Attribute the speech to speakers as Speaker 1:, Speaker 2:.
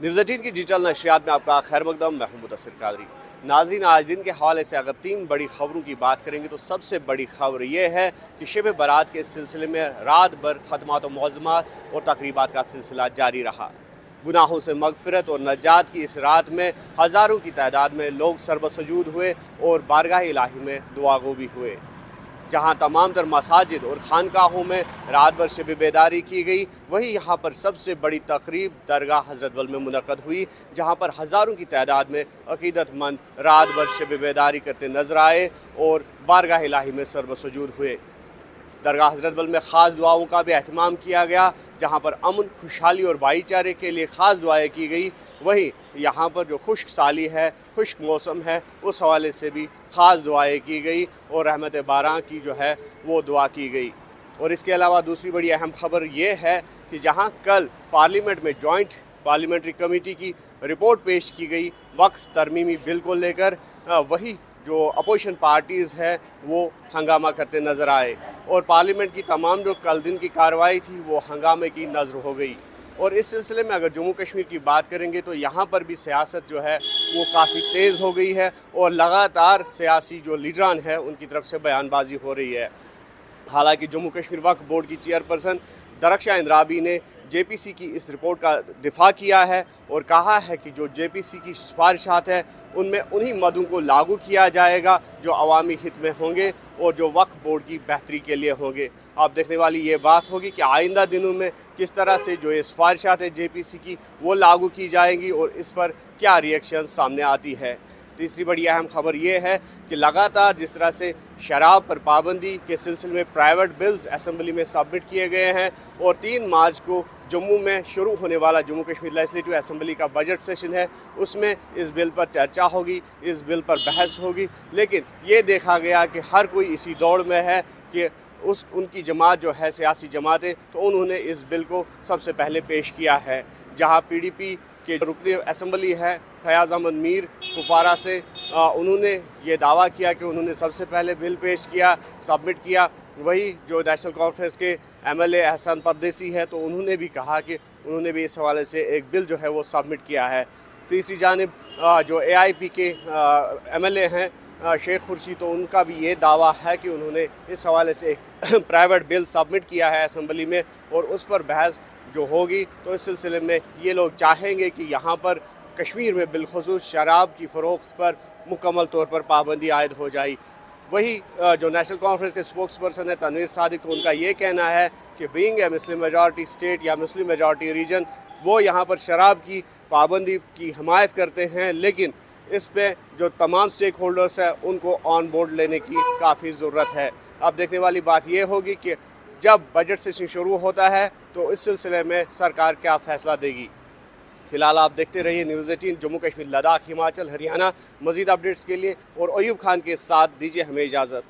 Speaker 1: News 18 की digital नशरियात में आपका खैर मकदम। मैं हूं मुदस्सिर कादरी। नाज़रीन, आज दिन के हवाले से अगर 3 बड़ी खबरों की बात करेंगे तो सबसे बड़ी खबर यह है कि शब बारात के सिलसिले में रात भर खतमात व मौज़मात और तकरीबात का सिलसिला जारी रहा। गुनाहों से मगफिरत और नजात की इस रात में हज़ारों की तादाद में लोग सरबसजूद हुए और बारगाह इलाही में दुआगो भी हुए। जहाँ तमाम तर मसाजिद और खानकाहों में रात भर शब बेदारी की गई, वहीं यहाँ पर सबसे बड़ी तकरीब दरगाह हज़रत बल में मुनक़द हुई, जहाँ पर हज़ारों की तादाद में अक़ीदतमंद रात भर शब बेदारी करते नजर आए और बारगाह इलाही में सरबसजूद हुए। दरगाह हज़रत बल में ख़ास दुआओं का भी अहतमाम किया गया, जहाँ पर अमन, खुशहाली और भाईचारे के लिए ख़ास दुआएँ की गई। वहीं यहाँ पर जो खुश्क साली है, खुश्क मौसम है, उस हवाले से भी ख़ास दुआएँ की गई और रहमत बारां की जो है वो दुआ की गई। और इसके अलावा दूसरी बड़ी अहम खबर ये है कि जहाँ कल पार्लियामेंट में जॉइंट पार्लियामेंट्री कमेटी की रिपोर्ट पेश की गई वक्फ तरमीमी बिल को लेकर, वही जो अपोजिशन पार्टीज़ हैं वो हंगामा करते नज़र आए और पार्लियामेंट की तमाम जो कल दिन की कार्रवाई थी वो हंगामे की नज़र हो गई। और इस सिलसिले में अगर जम्मू कश्मीर की बात करेंगे तो यहाँ पर भी सियासत जो है वो काफ़ी तेज़ हो गई है और लगातार सियासी जो लीडरान है उनकी तरफ से बयानबाजी हो रही है। हालांकि जम्मू कश्मीर वक्फ बोर्ड की चेयरपर्सन दरख्शां इंद्राबी ने JPC की इस रिपोर्ट का दिफा किया है और कहा है कि जो JPC की सिफारिशात है उनमें उन्हीं मदों को लागू किया जाएगा जो अवामी हित में होंगे और जो वक्फ बोर्ड की बेहतरी के लिए होंगे। अब देखने वाली ये बात होगी कि आइंदा दिनों में किस तरह से जो ये सिफारिशात है JPC की वो लागू की जाएंगी और इस पर क्या रिएक्शन सामने आती है। तीसरी बड़ी अहम खबर ये है कि लगातार जिस तरह से शराब पर पाबंदी के सिलसिले में प्राइवेट बिल्स असम्बली में सबमिट किए गए हैं और 3 मार्च को जम्मू में शुरू होने वाला जम्मू कश्मीर लेजिस्लेटिव असम्बली का बजट सेशन है, उसमें इस बिल पर चर्चा होगी, इस बिल पर बहस होगी। लेकिन ये देखा गया कि हर कोई इसी दौड़ में है कि उनकी जमात जो है, सियासी जमातें, तो उन्होंने इस बिल को सबसे पहले पेश किया है। जहाँ PDP के रुकन असम्बली है फयाज़ अहमद मीर कुपवारा से, उन्होंने ये दावा किया कि उन्होंने सबसे पहले बिल पेश किया, सबमिट किया। वही जो नेशनल कॉन्फ्रेंस के MLA एहसान परदेसी है, तो उन्होंने भी कहा कि उन्होंने भी इस हवाले से एक बिल जो है वो सबमिट किया है। तीसरी जानिब जो AIP के MLA हैं शेख खुर्शी, तो उनका भी ये दावा है कि उन्होंने इस हवाले से एक प्राइवेट बिल सबमिट किया है असम्बली में और उस पर बहस जो होगी तो इस सिलसिले में ये लोग चाहेंगे कि यहाँ पर कश्मीर में बिलखुसूस शराब की फ़रोख्त पर मुकम्मल तौर पर पाबंदी आयद हो जाए। वही जो नेशनल कॉन्फ्रेंस के स्पोक्स पर्सन है तनवीर सादिक, तो उनका ये कहना है कि being a Muslim majority state या मुस्लिम मेजॉरिटी रीजन, वो यहाँ पर शराब की पाबंदी की हमायत करते हैं, लेकिन इस पे जो तमाम स्टेक होल्डर्स हैं उनको ऑन बोर्ड लेने की काफ़ी ज़रूरत है। अब देखने वाली बात ये होगी कि जब बजट सेशन शुरू होता है तो इस सिलसिले में सरकार क्या फ़ैसला देगी। फ़िलहाल आप देखते रहिए न्यूज़ 18 जम्मू कश्मीर, लद्दाख, हिमाचल, हरियाणा। मज़ीद अपडेट्स के लिए और अयूब खान के साथ दीजिए हमें इजाज़त।